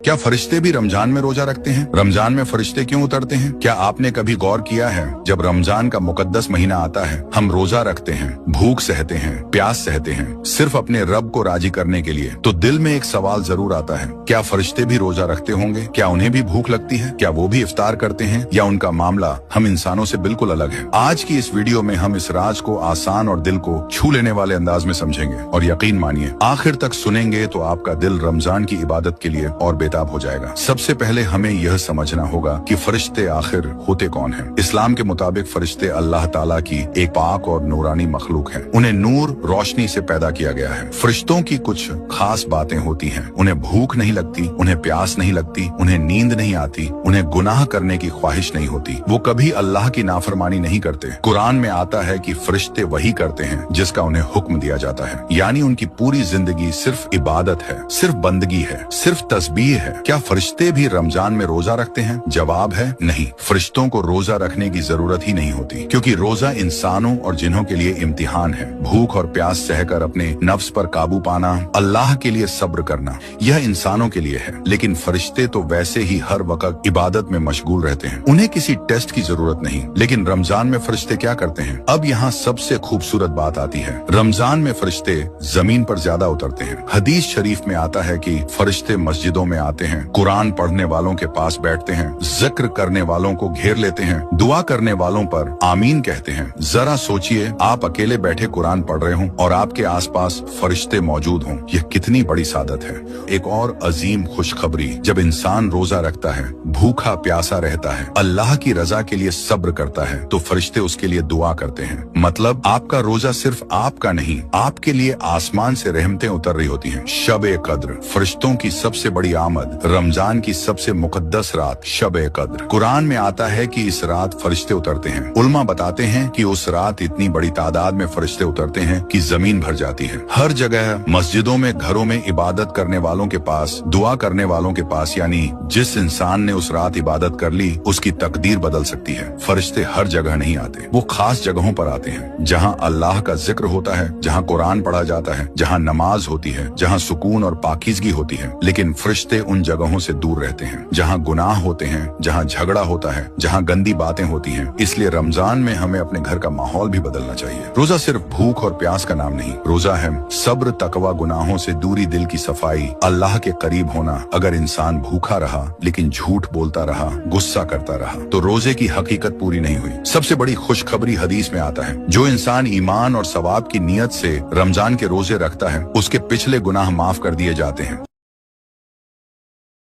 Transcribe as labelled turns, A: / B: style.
A: क्या फरिश्ते भी रमजान में रोजा रखते हैं? रमजान में फरिश्ते क्यों उतरते हैं? क्या आपने कभी गौर किया है, जब रमजान का मुकद्दस महीना आता है, हम रोजा रखते हैं, भूख सहते हैं, प्यास सहते हैं, सिर्फ अपने रब को राजी करने के लिए, तो दिल में एक सवाल जरूर आता है, क्या फरिश्ते भी रोजा रखते होंगे? क्या उन्हें भी भूख लगती है? क्या वो भी इफ्तार करते हैं, या उनका मामला हम इंसानों से बिल्कुल अलग है? आज की इस वीडियो में हम इस राज को आसान और दिल को छू लेने वाले अंदाज में समझेंगे, और यकीन मानिए आखिर तक सुनेंगे तो आपका दिल रमजान की इबादत के लिए और बेताब हो जाएगा। सबसे पहले हमें यह समझना होगा कि फरिश्ते आखिर होते कौन हैं। इस्लाम के मुताबिक फरिश्ते अल्लाह ताला की एक पाक और नूरानी मखलूक है। उन्हें नूर रोशनी से पैदा किया गया है। फरिश्तों की कुछ खास बातें होती हैं। उन्हें भूख नहीं लगती, उन्हें प्यास नहीं लगती, उन्हें नींद नहीं आती, उन्हें गुनाह करने की ख्वाहिश नहीं होती, वो कभी अल्लाह की नाफरमानी नहीं करते। कुरान में आता है कि फरिश्ते वही करते हैं जिसका उन्हें हुक्म दिया जाता है, यानी उनकी पूरी जिंदगी सिर्फ इबादत है, सिर्फ बंदगी है, सिर्फ तस्बीह है। क्या फरिश्ते भी रमजान में रोजा रखते हैं? जवाब है नहीं। फरिश्तों को रोजा रखने की जरूरत ही नहीं होती, क्योंकि रोजा इंसानों और जिन्हों के लिए इम्तिहान है। भूख और प्यास सहकर अपने नफ्स पर काबू पाना, अल्लाह के लिए सब्र करना, यह इंसानों के लिए है। लेकिन फरिश्ते तो वैसे ही हर वक्त इबादत में मशगूल रहते हैं, उन्हें किसी टेस्ट की जरूरत नहीं। लेकिन रमजान में फरिश्ते क्या करते हैं? अब यहाँ सबसे खूबसूरत बात आती है। रमजान में फरिश्ते जमीन पर ज्यादा उतरते हैं। हदीस शरीफ में आता है कि फरिश्ते मस्जिदों में आते हैं, कुरान पढ़ने वालों के पास बैठते हैं, जिक्र करने वालों को घेर लेते हैं, दुआ करने वालों पर आमीन कहते हैं। जरा सोचिए, आप अकेले बैठे कुरान पढ़ रहे हों और आपके आसपास फरिश्ते मौजूद हों, यह कितनी बड़ी सादत है। एक और अजीम खुशखबरी, जब इंसान रोजा रखता है, भूखा प्यासा रहता है, अल्लाह की रजा के लिए सब्र करता है, तो फरिश्ते उसके लिए दुआ करते हैं। मतलब आपका रोजा सिर्फ आपका नहीं, आपके लिए आसमान से रहमतें उतर रही होती हैं। शब-ए कद्र, फरिश्तों की सबसे बड़ी आमद, रमजान की सबसे मुकद्दस रात शब-ए कद्र। कुरान में आता है कि इस रात फरिश्ते उतरते हैं। उलमा बताते हैं कि उस रात इतनी बड़ी तादाद में फरिश्ते उतरते हैं कि जमीन भर जाती है। हर जगह, मस्जिदों में, घरों में, इबादत करने वालों के पास, दुआ करने वालों के पास, यानी जिस इंसान ने उस रात इबादत कर ली, उसकी तकदीर बदल सकती है। फरिश्ते हर जगह नहीं आते, वो खास जगहों पर आते हैं, जहाँ अल्लाह का जिक्र होता है, जहाँ कुरान पढ़ा जाता है, जहाँ नमाज होती है, जहाँ सुकून और पाकीज़गी होती है। लेकिन फरिश्ते उन जगहों से दूर रहते हैं जहाँ गुनाह होते हैं, जहाँ झगड़ा होता है, जहाँ गंदी बातें होती हैं। इसलिए रमजान में हमें अपने घर का माहौल भी बदलना चाहिए। रोजा सिर्फ भूख और प्यास का नाम नहीं, रोजा है सब्र, तकवा, गुनाहों से दूरी, दिल की सफाई, अल्लाह के करीब होना। अगर इंसान भूखा रहा लेकिन झूठ बोलता रहा, गुस्सा करता रहा, तो रोजे की हकीकत पूरी नहीं हुई। सबसे बड़ी खुशखबरी हदीस में आता है, जो इंसान ईमान और सवाब की नीयत से रमजान के रोजे रखता है, उसके पिछले गुनाह माफ कर दिए जाते हैं।